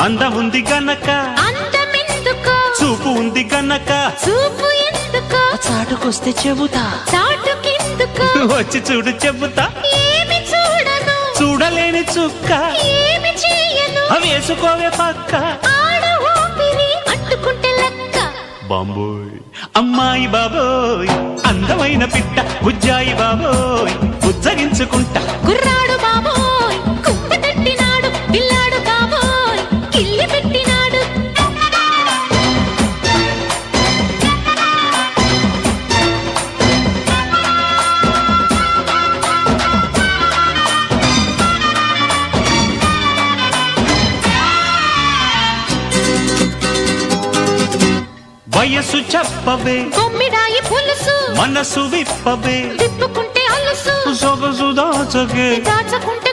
అందముంది గనక అందమెందుకో చూపు ఉంది గనక చూపు ఎందుకో చాటుకొస్తే చెబుతా చాటుకెందుకో వచ్చి చూడు చెబుతా ఏమి చూడను చూడలేని చుక్క ఏమి చేయను వేసుకోవే పక్క ఆడ ఊపిరి అంటుకుంటే లెక్క బాంబోయ్ అమ్మాయి బాబోయ్ అందమైన పిట్ట బుజ్జాయి బాబోయ్ ఉజ్జగించుకుంటా కుర్రాడు బాబోయ్ కుక్క తట్టినాడు పిల్లాడు బాబోయ్ కిల్లి పెట్టినాడు వయసు చెప్పవే కొమ్మిడాయి పులుసు మనసు విప్పవే తిప్పుకుంటే అలుసు సొగసు దాచగే దాచకుంటే